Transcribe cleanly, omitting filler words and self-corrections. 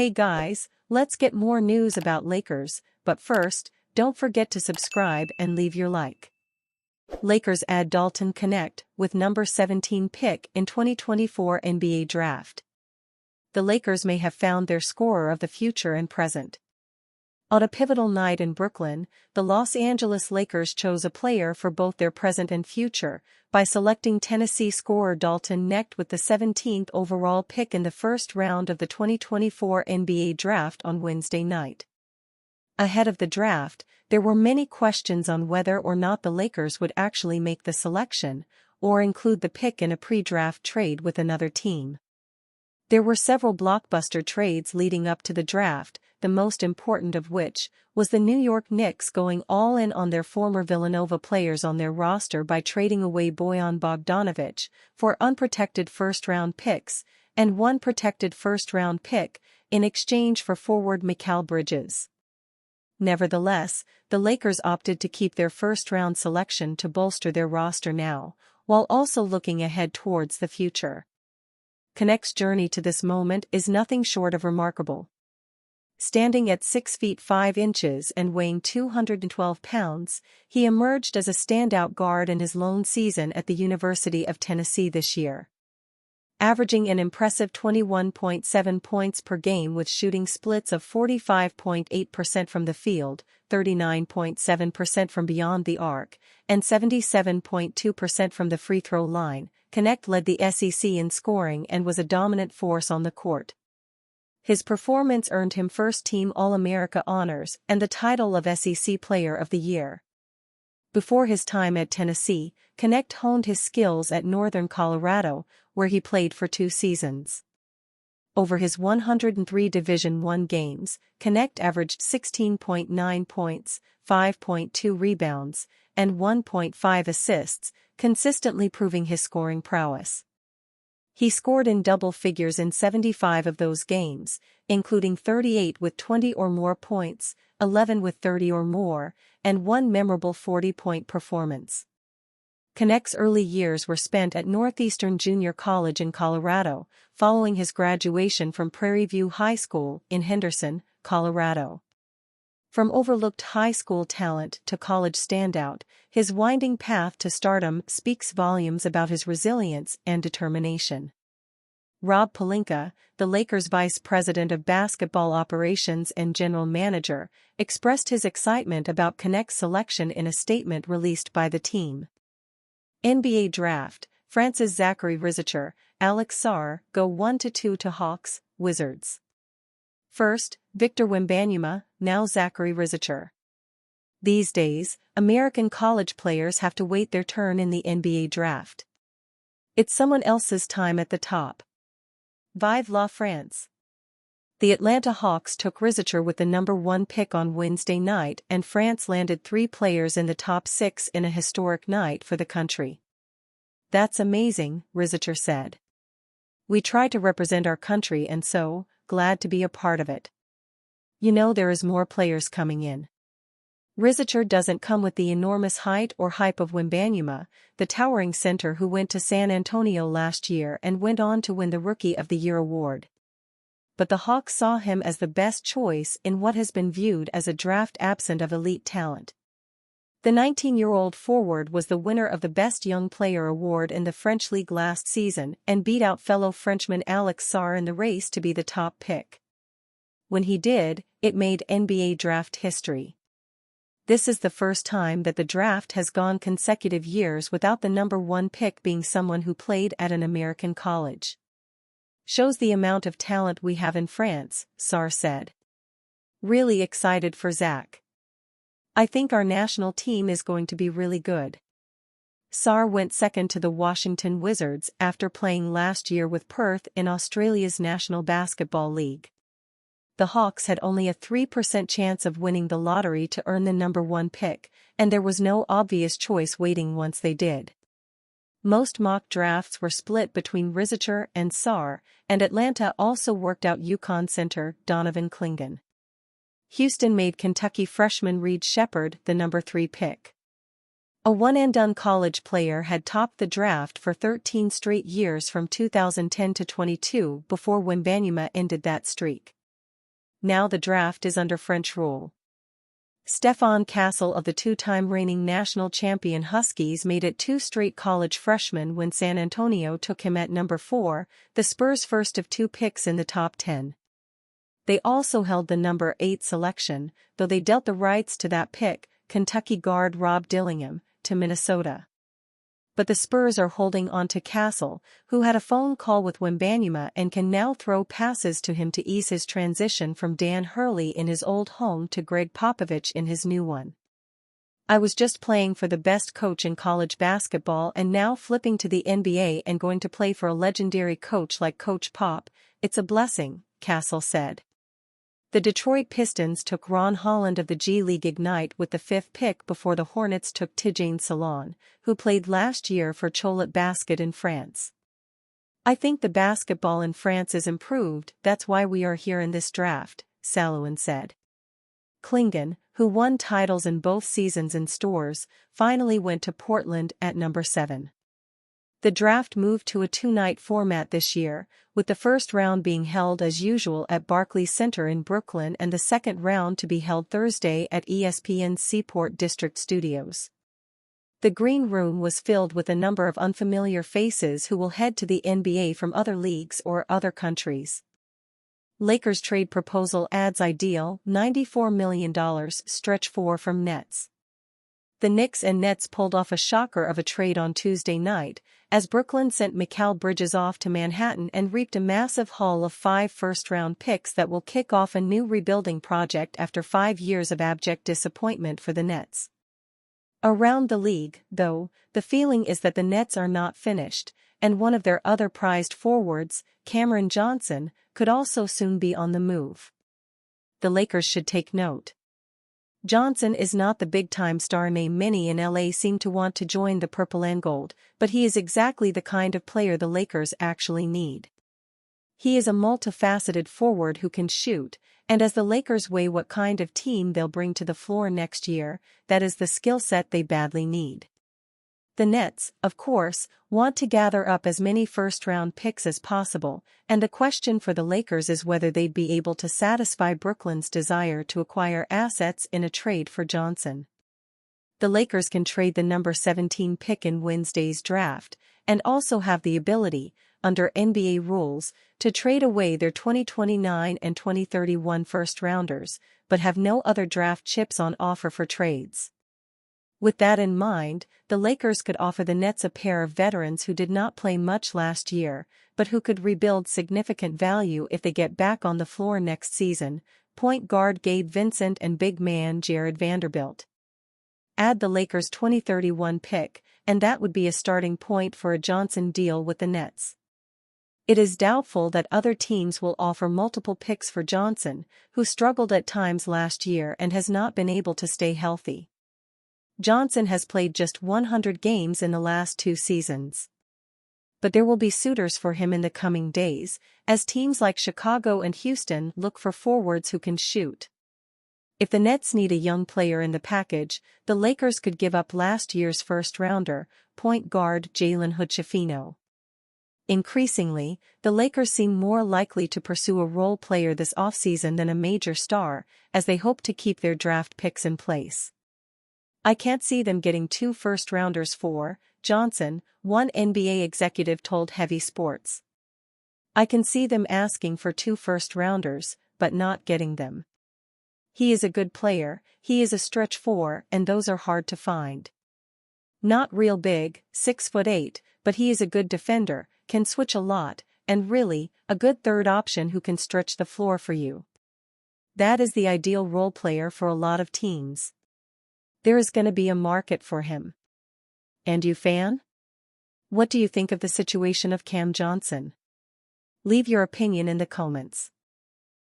Hey guys, let's get more news about Lakers, but first, don't forget to subscribe and leave your like. Lakers add Dalton Knecht with number 17 pick in 2024 NBA Draft. The Lakers may have found their scorer of the future and present. On a pivotal night in Brooklyn, the Los Angeles Lakers chose a player for both their present and future by selecting Tennessee scorer Dalton Knecht with the 17th overall pick in the first round of the 2024 NBA Draft on Wednesday night. Ahead of the draft, there were many questions on whether or not the Lakers would actually make the selection or include the pick in a pre-draft trade with another team. There were several blockbuster trades leading up to the draft, the most important of which was the New York Knicks going all in on their former Villanova players on their roster by trading away Bojan Bogdanovic for unprotected first-round picks and one protected first-round pick in exchange for forward Mikal Bridges. Nevertheless, the Lakers opted to keep their first-round selection to bolster their roster now, while also looking ahead towards the future. Knecht's journey to this moment is nothing short of remarkable. Standing at 6 feet 5 inches and weighing 212 pounds, he emerged as a standout guard in his lone season at the University of Tennessee this year. Averaging an impressive 21.7 points per game with shooting splits of 45.8% from the field, 39.7% from beyond the arc, and 77.2% from the free throw line, Knecht led the SEC in scoring and was a dominant force on the court. His performance earned him first-team All-America honors and the title of SEC Player of the Year. Before his time at Tennessee, Knecht honed his skills at Northern Colorado, where he played for 2 seasons. Over his 103 Division I games, Knecht averaged 16.9 points, 5.2 rebounds, and 1.5 assists, consistently proving his scoring prowess. He scored in double figures in 75 of those games, including 38 with 20 or more points, 11 with 30 or more, and one memorable 40-point performance. Knecht's early years were spent at Northeastern Junior College in Colorado, following his graduation from Prairie View High School in Henderson, Colorado. From overlooked high school talent to college standout, his winding path to stardom speaks volumes about his resilience and determination. Rob Pelinka, the Lakers' vice president of basketball operations and general manager, expressed his excitement about Knecht's selection in a statement released by the team. NBA Draft: France's Zachary Rizicher, Alex Sarr go 1-2 to Hawks, Wizards. First, Victor Wembanyama, now Zachary Rizicher. These days, American college players have to wait their turn in the NBA Draft. It's someone else's time at the top. Vive la France! The Atlanta Hawks took Rizicher with the number 1 pick on Wednesday night, and France landed 3 players in the top 6 in a historic night for the country. That's amazing, Rizicher said. We try to represent our country and so, glad to be a part of it. You know there is more players coming in. Rizicher doesn't come with the enormous height or hype of Wembanyama, the towering center who went to San Antonio last year and went on to win the Rookie of the Year award. But the Hawks saw him as the best choice in what has been viewed as a draft absent of elite talent. The 19-year-old forward was the winner of the Best Young Player award in the French League last season and beat out fellow Frenchman Alex Sarr in the race to be the top pick. When he did, it made NBA draft history. This is the first time that the draft has gone consecutive years without the number 1 pick being someone who played at an American college. Shows the amount of talent we have in France, Sarr said. Really excited for Zach. I think our national team is going to be really good. Sarr went second to the Washington Wizards after playing last year with Perth in Australia's National Basketball League. The Hawks had only a 3% chance of winning the lottery to earn the number 1 pick, and there was no obvious choice waiting once they did. Most mock drafts were split between Rizicher and Sarr, and Atlanta also worked out UConn center Donovan Clingan. Houston made Kentucky freshman Reed Sheppard the number 3 pick. A one-and-done college player had topped the draft for 13 straight years from 2010 to 22 before Wembanyama ended that streak. now the draft is under French rule. Stephon Castle of the two-time reigning national champion Huskies made it 2 straight college freshmen when San Antonio took him at number 4, the Spurs' first of 2 picks in the top 10. They also held the number 8 selection, though they dealt the rights to that pick, Kentucky guard Rob Dillingham, to Minnesota. But the Spurs are holding on to Castle, who had a phone call with Wembanyama and can now throw passes to him to ease his transition from Dan Hurley in his old home to Greg Popovich in his new one. "I was just playing for the best coach in college basketball and now flipping to the NBA and going to play for a legendary coach like Coach Pop. It's a blessing," Castle said. The Detroit Pistons took Ron Holland of the G League Ignite with the 5th pick before the Hornets took Tidjane Salon, who played last year for Cholet Basket in France. "I think the basketball in France is improved, that's why we are here in this draft," Salouin said. Klingon, who won titles in both seasons in stores, finally went to Portland at number 7. The draft moved to a 2-night format this year, with the first round being held as usual at Barclays Center in Brooklyn and the second round to be held Thursday at ESPN's Seaport District Studios. The Green Room was filled with a number of unfamiliar faces who will head to the NBA from other leagues or other countries. Lakers trade proposal adds ideal $94 million stretch 4 from Nets. The Knicks and Nets pulled off a shocker of a trade on Tuesday night, as Brooklyn sent Mikal Bridges off to Manhattan and reaped a massive haul of 5 first-round picks that will kick off a new rebuilding project after 5 years of abject disappointment for the Nets. Around the league, though, the feeling is that the Nets are not finished, and one of their other prized forwards, Cameron Jhonson, could also soon be on the move. The Lakers should take note. Jhonson is not the big-time star name many in LA seem to want to join the purple and gold, but he is exactly the kind of player the Lakers actually need. He is a multifaceted forward who can shoot, and as the Lakers weigh what kind of team they'll bring to the floor next year, that is the skill set they badly need. The Nets, of course, want to gather up as many first-round picks as possible, and the question for the Lakers is whether they'd be able to satisfy Brooklyn's desire to acquire assets in a trade for Jhonson. The Lakers can trade the number 17 pick in Wednesday's draft, and also have the ability, under NBA rules, to trade away their 2029 and 2031 first-rounders, but have no other draft chips on offer for trades. With that in mind, the Lakers could offer the Nets a pair of veterans who did not play much last year, but who could rebuild significant value if they get back on the floor next season, point guard Gabe Vincent and big man Jared Vanderbilt. Add the Lakers' 2031 pick, and that would be a starting point for a Jhonson deal with the Nets. It is doubtful that other teams will offer multiple picks for Jhonson, who struggled at times last year and has not been able to stay healthy. Jhonson has played just 100 games in the last 2 seasons. But there will be suitors for him in the coming days, as teams like Chicago and Houston look for forwards who can shoot. If the Nets need a young player in the package, the Lakers could give up last year's first-rounder, point guard Jalen Hood-Schifino. Increasingly, the Lakers seem more likely to pursue a role player this offseason than a major star, as they hope to keep their draft picks in place. "I can't see them getting 2 first-rounders for Jhonson," one NBA executive told Heavy Sports. "I can see them asking for 2 first-rounders, but not getting them. He is a good player, he is a stretch 4, and those are hard to find. Not real big, 6'8", but he is a good defender, can switch a lot, and really, a good third option who can stretch the floor for you. That is the ideal role player for a lot of teams. There is going to be a market for him." And you, fan? What do you think of the situation of Cam Jhonson? Leave your opinion in the comments.